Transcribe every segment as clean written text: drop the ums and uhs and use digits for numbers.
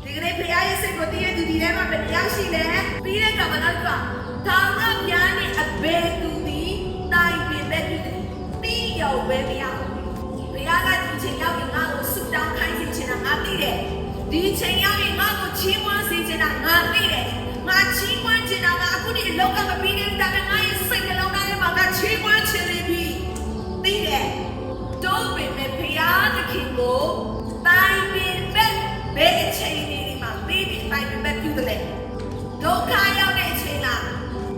ဒီကနေ့ဖရားရဲ့စိတ်ကိုတည်ရသူဒီထဲမှာမတရားရှိတယ်ပြီးတဲ့ကမ္ဘာတော့ထောင်ကပြားနဲ့အဘယ်သူဒီတိုင်ပင်ပဲသူတီးရောက်ပဲမရဘူးဖရားကဒီချိန်ရောက်ရင်ငါ့ကိုဆုတောင်းခိုင်းစေချင်တာငါသိတယ်ဒီချိန်ရောက်ရင်ငါ့ကိုချီးမွမ်းစေချင်တာငါသိတယ်ငါချီးမွမ်းချင်တာငါအခုဒီအလောကမပြီးတဲ့ဒါပေမဲ့ငါရဲ့စိတ်နှလုံးသားထဲမှာငါချီးမွမ်းချင်နေပြီသိတယ်တော့ပင်မဲ့ဖရားသခင်ကိုတိုင်ပင်ပဲဘယ်အချိန်ဒီမှာပြီးပြီးတိုင်ပင်ပဲပြုတယ်ဒုက္ခရောက်တဲ့အချိန်လား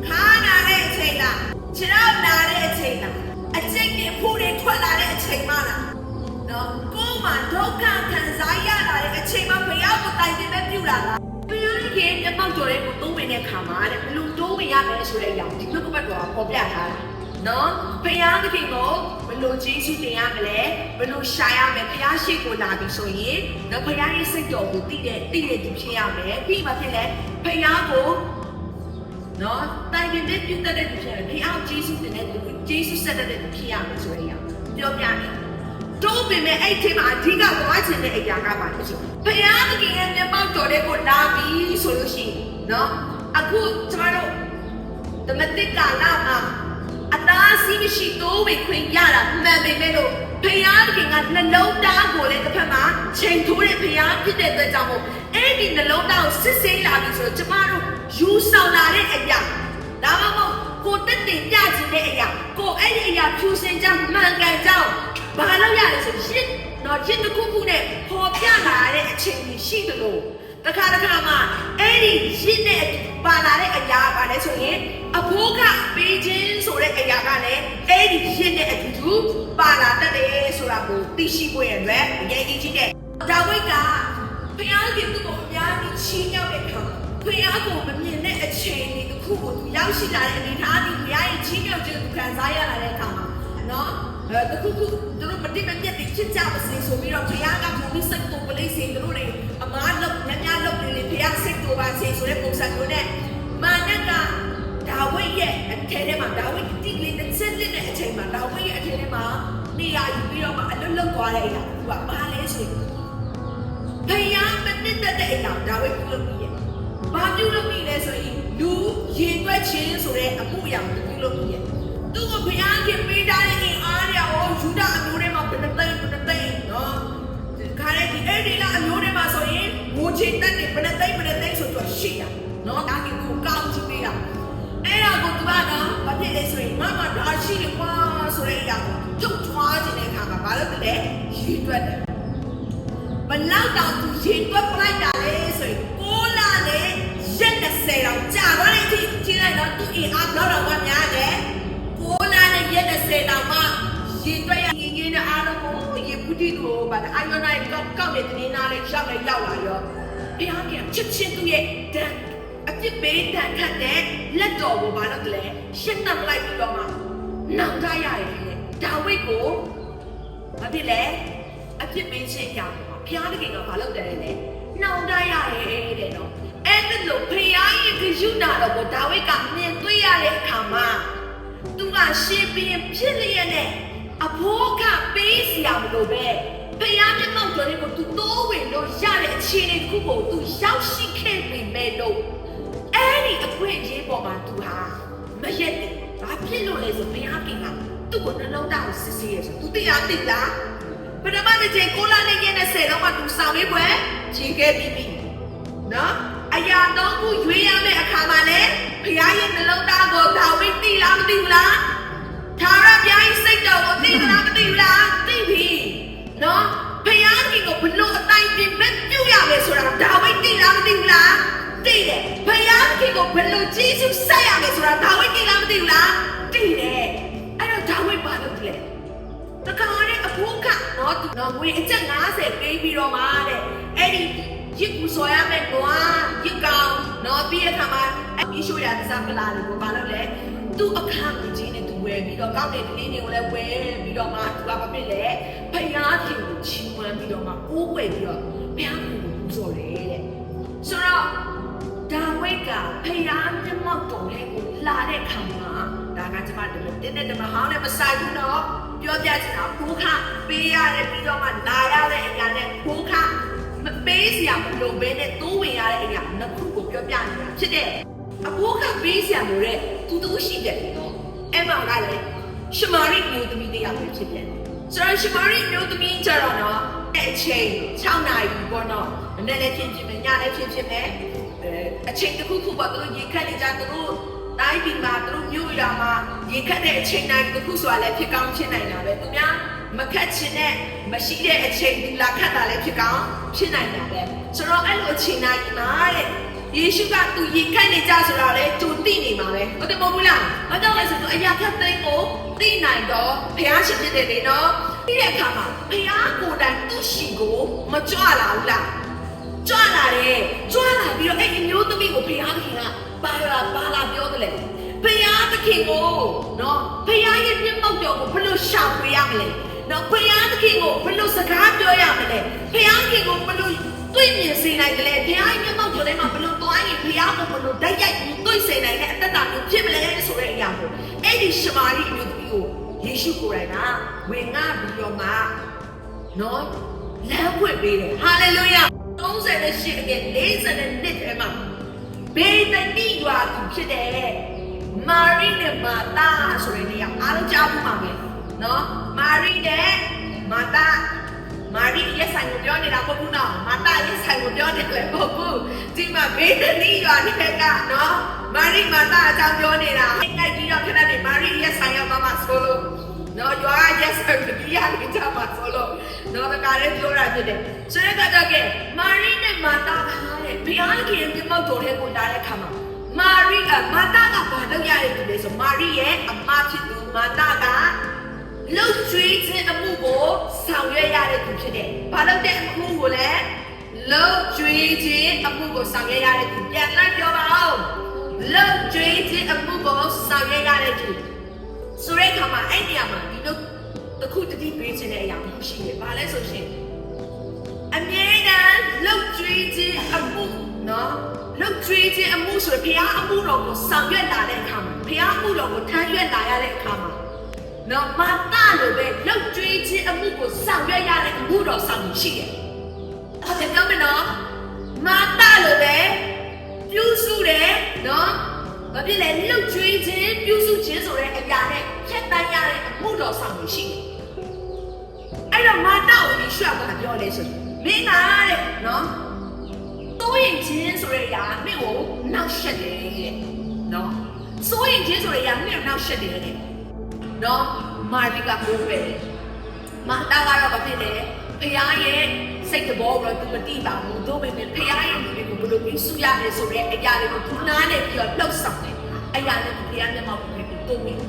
ခါနာတဲ့အချိန်လားခြေထောက်နာတဲ့အချိန်လားအကျိတ်တွေဖူးတွေထွက်လာတဲ့အချိန်မှလားနော်ကိုယ်မှာဒုက္ခခံစားရတာတဲ့အချိန်မှာဘုရားကိုတိုင်ပင်ပဲပြုတာလားဘုရားရဲ့မျက်မှောက်တော်တွေကိုသုံးဝင်တဲ့ခါမှာတဲ့ဘလို့တိုးဝင်ရမယ်ဆိုတဲ့အရာဒီနှုတ်ကပတ်တော်ကပေါ်ပြထားတာနော်ဘုရားသခင်ကိုဘလို့ကျေးဇူးတင်ရမလဲဘလို့ရှာရမယ်ဘုရားရှိခိုးလာပြီဆိုရင်နော်ဘုရားရဲ့စိတ်တော်ကိုသိတဲ့သူဖြစ်ရမယ်ပြီးမှဖြစ်လဲဘုရားကိုနော်တိုင်ပင်တဲ့ပြုတဲ့သူဖြစ်ရမယ်ဘုရားကျေးဇူးတင်တဲ့သူကျေးဇူးဆက်တဲ့သူဖြစ်ရမယ်ဆိုတဲ့အရာပြောပြတယ်တို့ပင်မဲ့အဲ့ဒီမှာအဓိကသွားချင်တဲ့အရာကပါလို့ဆိုဘုရားသခင်ရဲ့မျက်မှောက်တော်တွေကိုလာပြီးဆိုလို့ရှိရင်နော်အခုကျွန်တော်တို့ဓမ္မတိကာလမှာအသားစီးမရှိတိုးဝင်ခွင့်ရတာမှန်ပေမဲ့လို့ဘုရားသခင်ကနှလုံးသားကိုလည်းတစ်ဖက်မှာချိန်ထိုးတဲ့ဘုရားဖြစ်တဲ့အတွက်ကြောင့်မို့အဲ့ဒီနှလုံးသားကိုစစ်ဆေးလာပြီဆိုတော့ကျမတို့ယူဆောင်လာတဲ့အရာဒါမှမဟုတ်ကိုတက်တင်ပြချင်တဲ့အရာကိုအဲ့ဒီအရာဖြူစင်ကြောင်းမှန်ကန်ကြောင်းဘာလို့ရလဲဆိုရင်တော့ရစ်တစ်ခုခုနဲ့ပေါ်ပြလာတဲ့အချိန်ကြီးရှိတယ်လို့တခါမှအဲ့ဒီရစ်နဲ့ပါလာတဲ့အရာကလည်းဆိုရင်အဖိုးကပေးခြင်းဆိုတဲ့အရာကလည်းအဲ့ဒီရစ်နဲ့အတူတူပါလာတတ်တယ်ဆိုတာကိုသိရှိဖို့ရတဲ့အရေးကြီးတဲ့ဒါဝိဒ်ကဘုရားရှင်သူ့ကိုအများကြီးချီးမြှောက်တဲ့အခါဘုရားကိုမမြင်တဲ့အချိန်ဒီတစ်ခုကိုသူရောက်ရှိလာတဲ့အနေအထားဒီဘုရားရဲ့ချီးမြှောက်ခြင်းကိုခံစားရလာတဲ့အခါမှာနော်တခုခုတို့မတိမပြတ်တိဖြစ်ကြပါစေဆိုပြီးတော့ဘုရားကဘုရားစိတ်ကိုပလိစေတို့တွေအမားလောက်ညံ့လောက်နေလေဘုရားစိတ်ကိုပါစေဆိုတဲ့ပုံစံမျိုးနဲ့မာနကဒါဝိဒ်ရဲ့အထက်ထဲမှာဒါဝိဒ်တိကလေးတစ်ချက်လက်နဲ့အချိန်မှာဒါဝိဒ်ရဲ့အထက်ထဲမှာနေရာယူပြီးတော့မှအလွတ်လွတ်သွားတဲ့အရာသူကဘာလဲဆိုရင်ဘုရားမနစ်တဲ့အရာဒါဝိဒ်ပြုလုပ်ပြီးရဲ့ဘာပြုလုပ်ပြီးလဲဆိုရင်လူရင်တွက်ခြင်းဆိုတဲ့အမှုအရာကိုပြုလုပ်ပြီးရဲ့သူကဘုရားခင်ပေးထားတဲ့အင်အားတွေရောယူဒအမျိုးတွေမှာဘယ်နှသိန်းနော်ခါရဲဒီအဲ့ဒီလားအမျိုးတွေမှာဆိုရင်ငိုချင်တတ်တယ်ဘယ်နှသိန်းဆိုတော့ရှိတာနော်ဒါကကိုကောင်းကြည့်ပေးတာအဲ့ဒါကိုသူကတော့ဘာဖြစ်လဲဆိုရင်မမဒါရှိတယ်ကွာဆိုတဲ့အရာကိုထုတ်ထွားခြင်းတဲ့အခါမှာဘာလို့လဲရေတွက်တယ်ဘလောက်တောင်သူရေတွက်ပလိုက်တာလဲဆိုရင်6လနဲ့ရက်20တောင်ကြာသွားတဲ့အထိကြည့်လိုက်တော့သူအင်အားတော့များတယ်6လနဲ့ရက်20တောင်မှရေတွက်ရရင်ကြီးနဲ့အားလုံးကိုရေပူတီကိုဗါအာယွန်နိုင်ကောက်နေတဲ့နားလေးရောက်လာရောဘုရားကချစ်ချင်းသူရဲ့တန်အပြစ်ပေးတန်ခတ်တဲ့လက်တော်ကိုဘာလို့လဲရှင်းနှံလိုက်ပြီးတော့မှနောင်တရတယ်ဒါဝိဒ်ကိုဘာဖြစ်လဲအပြစ်ပေးခြင်းအရာပေါ့ဘုရားတကယ်ကဘာလုပ်တယ်လဲနောင်တရတယ်တဲ့နော်အဲ့ဒါလို့ဘုရားရဲ့ဂရုဏာတော်ကိုဒါဝိဒ်ကမြင်တွေ့ရတဲ့အခါမှာသူကရှင်းပြဖြစ်လျက်နဲ့အဖိုးကပေးစရာမလိုပဲဘုရားမျက်မှောက်တော်တွေကိုသူတိုးဝင်လို့ရတဲ့အခြေအနေတစ်ခုကိုသူရောက်ရှိခဲ့ပြီမဲ့လို့အဲ့ဒီအခွင့်အရေးပေါ်မှာသူဟာမရက်တယ်ဘာဖြစ်လို့လဲဆိုဘုရားခင်ကသူ့ကိုနှလုံးသားကိုစစ်ဆေးရဆိုသူသိလားပထမတစ်ချိန်6လနဲ့ရက်20တော့မှသူဆောင်လေးပွဲခြေခဲ့ပြီးနော်အရာတော့ကိုရွေးရမယ့်အခါမှာလေဘုရားရဲ့နှလုံးသားကိုဒါဝိဒ်သိလားမသိဘူးလားထာဝရဘုရားရဲ့စိတ်တော်ကိုသိလားမသိဘူးလားသိပြီနော်ဘုရားကြီးကိုဘလို့အတိုင်းပြင်မဲ့ပြုတ်ရမယ်ဆိုတာဒါဝိဒ်သိလားမသိဘူးလားသိတယ်ဘုရားကြီးကိုဘလို့ကျေးဇူးဆက်ရမယ်ဆိုတာဒါဝိဒ်သိလားမသိဘူးလားသိတယ်အဲ့တော့ဒါဝိဒ်ဘာလုပ်လဲတခါနဲ့အဖိုးကနော်ငွေအကျပ်50ပေးပြီးတော့မှတဲ့အဲ့ဒီရစ်ကူဆော်ရမယ်ကွာရစ်ကောင်နော်ပြီးတဲ့အခါမှာအရှိုးရသစားပလာတွေကိုဘာလုပ်လဲသူ့အခန်းကြီးနဲ့သူဝယ်ပြီးတော့ကောက်တဲ့ကလေးတွေကိုလည်းဝယ်ပြီးတော့မှသူကဘာဖြစ်လဲဖယားခင်ကိုချီးမွမ်းပြီးတော့မှကိုးကွယ်ပြီးတော့ဘုရားကိုပူဇော်တယ်တဲ့ဆိုတော့ဒါဝိဒ်ကဖယားမျက်မှောက်တော်လေးကိုလာတဲ့အခါမှာဒါကကျမတို့တင်းတဲ့ဓမ္မဟောင်းနဲ့မဆိုင်ဘူးနော်ပြောပြချင်တာဘိုးခပေးရတယ်ပြီးတော့မှလာရတဲ့အရာနဲ့ဘိုးခ ပေးစရာမလိုဘဲနဲ့တိုးဝင်ရတဲ့အရာနှစ်ခုကိုပြောပြနေတာဖြစ်တယ်အဖိုးကပေးစရာလိုတဲ့သူတို့ရှိတယ်နော်အဲ့မှာကလည်းရှမာရိမျိုးသမီးတရားပဲဖြစ်တယ်ဆိုတော့ရှမာရိမျိုးသမီးကြတော့နော်အချိန်6နာရီပေါ့နော်မနေ့လည်းဖြစ်ဖြစ်ပဲညလည်းဖြစ်ဖြစ်ပဲအချိန်တစ်ခုခုပေါ့သူတို့ရေခက်နေကြသူတို့တိုင်းပြည်မှာသူတို့မြို့ရွာမှာရေခက်တဲ့အချိန်တိုင်းတစ်ခုဆိုတာလည်းဖြစ်ကောင်းဖြစ်နိုင်တာပဲသူများမခက်ချင်တဲ့မရှိတဲ့အချိန်ဒီလာခတ်တာလည်းဖြစ်ကောင်းဖြစ်နိုင်တာပဲဆိုတော့အဲ့လိုအချိန်တိုင်းမှာတဲ့ယေရှုကသူရေခတ်နေကြဆိုတာလေကြိုသိနေမှာပဲဟုတ်တယ်မဟုတ်ဘူးလားဘာကြောင့်လဲဆိုတော့အရာခတ်သိမ်းကိုသိနိုင်တော့ဘုရားရှင်ဖြစ်တယ်လေနော်ပြီးတဲ့အခါမှာဘုရားကိုယ်တိုင်သူ့ရှိကိုမကြွလာဘူးလားကြွလာတယ်ကြွလာပြီးတော့အဲ့ဒီမျိုးသမီးကိုဘုရားခင်ကပါလာပြောတယ်လေဘုရားသခင်ကိုနော်ဘုရားရဲ့မျက်မှောက်တော်ကိုဘယ်လိုရှောင်ပေးရမလဲနော်ဘုရားသခင်ကိုဘယ်လိုစကားပြောရမလဲဘုရားခင်ကိုဘယ်လိုတွေ့မြင်စေနိုင်တယ်လဲဘုရားရဲ့မျက်မှောက်တော်ထဲမှာဘယ်လိုသွားရင်ဘုရားကိုဘယ်လိုတိုက်ရိုက်တွေ့စေနိုင်တဲ့အတ္တမျိုးဖြစ်မလဲဆိုတဲ့အရာကိုအဲ့ဒီရှမာရိမျိုးသမီးကိုယေရှုကိုယ်တိုင်ကဝင်ငါပြီးတော့မှနော်လမ်းဖွင့်ပေးတယ်ဟာလေလုယာ38အကယ်42ထဲမှာဘေသနိရွာသူဖြစ်တယ်မာရိနဲ့မာသာဆိုတဲ့နေရာအားလုံးကြားဘူးမှာပဲနော်မာရိနဲ့မာသာမာရိရဲ့ဆိုင်ကိုပြောနေတာမဟုတ်ဘူးနော်မာသာရဲ့ဆိုင်ကိုပြောနေတယ်မဟုတ်ဘူးဒီမှာဘေသနိရွာနဲ့ကနော်မာရိမာသာအကြောင်းပြောနေတာအဲ့ဒီတော့ခဏနေမာရိရဲ့ဆိုင်ရောက်မှဆိုလို့နော်ရွာရဲ့ဆိုင်ကိုဒီရနေကြမှာဆိုလို့နော်တကားလေးပြောတာဖြစ်တယ်ဆိုတဲ့ကတော့ကမာရိနဲ့မာသာကတဲ့ဘုရားခင်ပြမောက်တော်တဲ့ကိုလာတဲ့ခါမှာမာရိကမာသာကဘာလုပ်ရတဲ့သူလဲဆိုမာရိရဲ့အမဖြစ်သူမာသာကလှုပ်ကြွေးခြင်းအမှုကိုဆောင်ရွက်ရတဲ့သူဖြစ်တယ်။ဘာလို့တဲ့အမှုကိုလဲလှုပ်ကြွေးခြင်းအမှုကိုဆောင်ရွက်ရတဲ့သူပြန်လိုက်ပြောပါဦး။လှုပ်ကြွေးခြင်းအမှုကိုဆောင်ရွက်ရတဲ့သူဆိုတဲ့အခါမှာအဲ့ဒီနေရာမှာဒီလိုတခုတတိပေးခြင်းတဲ့အရာမျိုးရှိတယ်။ဘာလဲဆိုရှင်အမြဲတမ်းလှုပ်ကြွေးခြင်းအမှုနော်လှုပ်ကြွေးခြင်းအမှုဆိုရင်ဘုရားအမှုတော်ကိုဆောင်ရွက်လာတဲ့အခါမှာဘုရားအမှုတော်ကိုထမ်းရွက်လာရတဲ့အခါမှာနော်မာတာလိုပဲလှုပ်ကြွေးခြင်းအမှုကိုဆောင်ရွက်ရတဲ့အမှုတော်ဆောင်ရှိတယ်။ဟုတ်တယ်ပြောမယ်နော်မာတာလိုပဲပြုစုတယ်နော်ဘာဖြစ်လဲလှုပ်ကြွေးခြင်းပြုစုခြင်းဆိုတဲ့အရာနဲ့ဖြတ်တန်းရတဲ့အမှုတော်ဆောင်ရှိတယ်။အဲ့တော့မာတာကိုယေရှုကပြောလဲဆိုမင်းကတဲ့နော်စိုးရင်ချင်းဆိုတဲ့အရာမင်းကိုနောက်ဆက်တယ်တဲ့နော်စိုးရင်ချင်းဆိုတဲ့အရာမင်းကိုနောက်ဆက်တယ်တဲ့နော်မာရိကကိုပဲမာတာကတော့ဘာဖြစ်လဲဖခင်ရဲ့စိတ်တဘောတော့သူမတိပါဘူးတို့ပေမဲ့ဖခင်ရဲ့လူတွေကိုဘယ်လိုပြီးစုရလဲဆိုတဲ့အရာတွေကိုသူနားနဲ့ပြီးတော့လှုပ်ဆောင်တယ်အရာနဲ့ဖခင်မျက်မှောက်ကိုတိုးဝင်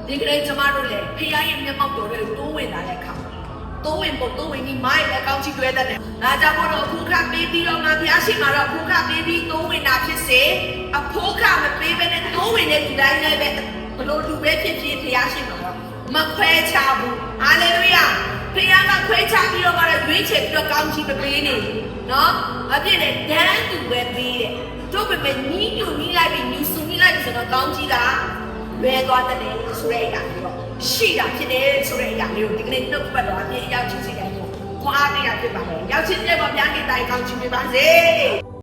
ဒီကလေးကျမတို့လည်းဖခင်ရဲ့မျက်မှောက်တော်တွေကိုတိုးဝင်လာတဲ့အခါတိုးဝင်ပြီးမိုင်းလည်းကောင်းချီးတွဲတတ်တယ်။ဒါကြောင့်မို့လို့အခုခပေးပြီးတော့မှဘုရားရှိခိုးတော့အခုခပေးပြီးတိုးဝင်တာဖြစ်စေအဖိုးခမပေးဘဲနဲ့တိုးဝင်တဲ့ဒီတိုင်းလည်းပဲဘလို့လူပဲဖြစ်ဖြစ်ဘုရားရှိခိုးတော့မခွဲခြားဘူး။ဟာလေလုယာ။ဘုရားကခွဲခြားပြီးတော့မှရွေးချယ်ပြီးတော့ကောင်းချီးမပေးနေဘူး။နော်။အပြည့်နဲ့ဒန်းသူပဲပေးတယ်။တို့ပေမဲ့ညီးညူညီးလိုက်ပြီးညူစုညီးလိုက်ပြီးဆိုတော့ကောင်းချီးကဘယ်သွားတဲ့လဲဆိုတဲ့အရာမျိုးရှိတာဖြစ်တယ်ဆိုတဲ့အရာမျိုးဒီကနေ့နှုတ်ပတ်တော်အပြည့်ရောက်ချင်စေတယ်ခွာအားပေးတာဖြစ်ပါမယ်ရောက်ချင်တဲ့ဘာများနေတိုင်းကောင်းချီးပေးပါစေ